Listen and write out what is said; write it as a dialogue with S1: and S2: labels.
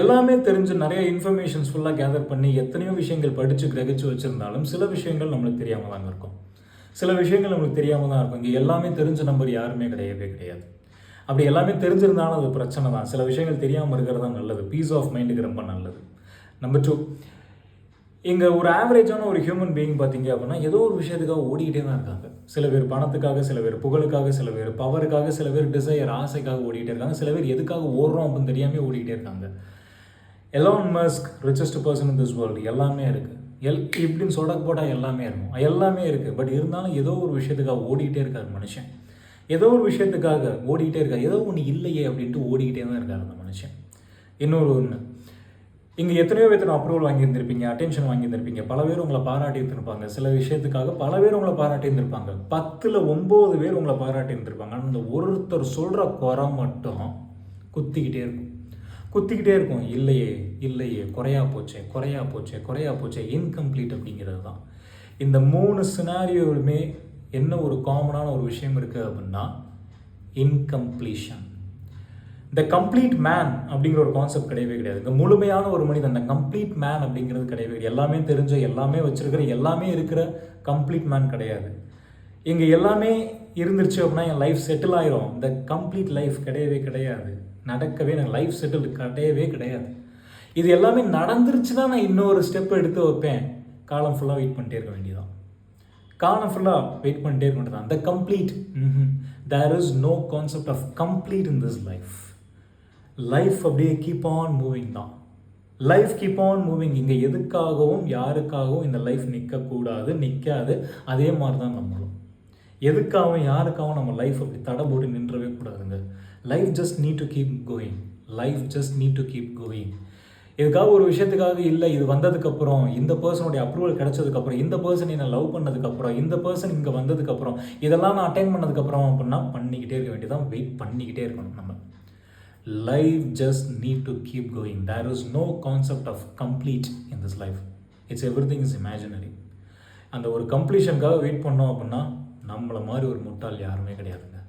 S1: எல்லாமே தெரிஞ்சு நிறைய இன்ஃபர்மேஷன்ஸ் ஃபுல்லாக கேதர் பண்ணி எத்தனையோ விஷயங்கள் படித்து கிரகிச்சு வச்சுருந்தாலும் சில விஷயங்கள் நம்மளுக்கு தெரியாமல் தாங்க இருக்கும். சில விஷயங்கள் நம்மளுக்கு தெரியாமல் தான் இருக்கும். இங்கே எல்லாமே தெரிஞ்ச நம்பர் யாருமே கிடையவே கிடையாது. அப்படி எல்லாமே தெரிஞ்சிருந்தாலும் அது பிரச்சனை தான். சில விஷயங்கள் தெரியாமல் இருக்கிறது தான் நல்லது. பீஸ் ஆஃப் மைண்டுக்கு ரொம்ப நல்லது. நம்பர் 2, இங்கே ஒரு ஆவரேஜான ஒரு ஹியூமன் பீயிங் பார்த்தீங்க அப்படின்னா ஏதோ ஒரு விஷயத்துக்காக ஓடிக்கிட்டே தான் இருக்காங்க. சில பேர் பணத்துக்காக, சில பேர் புகழுக்காக, சில பேர் பவருக்காக, சில பேர் டிசையர் ஆசைக்காக ஓடிக்கிட்டே இருக்காங்க. சில பேர் எதுக்காக ஓடுறோம் அப்படின்னு தெரியாமல் ஓடிக்கிட்டே இருக்காங்க. Elon Musk richest person in this world எல்லாமே இருக்குது. இப்படின்னு சொடக்கு போட்டால் எல்லாமே இருக்கும். எல்லாமே இருக்குது. பட் இருந்தாலும் ஏதோ ஒரு விஷயத்துக்காக ஓடிக்கிட்டே இருக்கார் மனுஷன். ஏதோ ஒரு விஷயத்துக்காக ஓடிக்கிட்டே இருக்கார். ஏதோ ஒன்று இல்லையே அப்படின்ட்டு ஓடிக்கிட்டே தான் இருக்கார் அந்த மனுஷன். இன்னொரு ஒன்று, இங்கே எத்தனையோ பேர் அப்ரூவல் வாங்கியிருந்திருப்பீங்க, அட்டென்ஷன் வாங்கியிருந்திருப்பீங்க, பல பேர் உங்களை பாராட்டி இருந்திருப்பாங்க. சில விஷயத்துக்காக பல பேர் உங்களை பாராட்டி இருந்திருப்பாங்க. 10ல் 9 பேர் உங்களை பாராட்டி இருந்திருப்பாங்க. ஆனால் அந்த ஒருத்தர் சொல்கிற குறை மட்டும் குத்திக்கிட்டே இருக்கும். இல்லையே குறையா போச்சே இன்கம்ப்ளீட் அப்படிங்கிறது தான். இந்த 3 சினாரியோலுமே என்ன ஒரு காமனான ஒரு விஷயம் இருக்குது அப்படின்னா இன்கம்ப்ளீஷன். த கம்ப்ளீட் மேன் அப்படிங்கிற ஒரு கான்செப்ட் கிடையவே கிடையாது. இந்த முழுமையான ஒரு மனிதன், இந்த கம்ப்ளீட் மேன் அப்படிங்கிறது கிடையவே கிடையாது. எல்லாமே தெரிஞ்ச, எல்லாமே வச்சிருக்கிற, எல்லாமே இருக்கிற கம்ப்ளீட் மேன் கிடையாது. இங்கே எல்லாமே இருந்துருச்சு அப்படின்னா என் லைஃப் செட்டில் ஆயிரும். இந்த கம்ப்ளீட் லைஃப் கிடையவே கிடையாது. நடக்கவே எனக்கு லைஃப் செட்டில் கிடையவே கிடையாது. இது எல்லாமே நடந்துருச்சுன்னா நான் இன்னொரு ஸ்டெப் எடுத்து வைப்பேன். காலம் ஃபுல்லாக வெயிட் பண்ணிட்டே இருக்க வேண்டியதான். The complete, there is no concept of complete in this life. Life அப்படியே கீப் ஆன் மூவிங் தான். Life keep on moving. இங்கே எதுக்காகவும் யாருக்காகவும் இந்த லைஃப் நிற்காது. அதே மாதிரி தான் நம்மளும் எதுக்காகவும் யாருக்காகவும் நம்ம லைஃப் அப்படி தடை போட்டு நின்றவே கூடாதுங்க. Life just need to keep going. இதுக்காக ஒரு விஷயத்துக்காக இல்லை, இது வந்ததுக்கப்புறம், இந்த பர்சனுடைய அப்ரூவல் கிடைச்சதுக்கப்புறம், இந்த பர்சன் என்னை லவ் பண்ணதுக்கப்புறம், இந்த பர்சன் இங்கே வந்ததுக்கப்புறம், இதெல்லாம் நான் அட்டைன் பண்ணதுக்கப்புறம் அப்படின்னா பண்ணிக்கிட்டே இருக்க வேண்டியதான். வெயிட் பண்ணிக்கிட்டே இருக்கணும் நம்ம. Life just need to keep going. There is no concept of complete in this life. Everything is imaginary. அந்த ஒரு கம்ப்ளீஷனுக்காக வெயிட் பண்ணோம் அப்படின்னா நம்மளை மாதிரி ஒரு முட்டாள் யாருமே கிடையாதுங்க.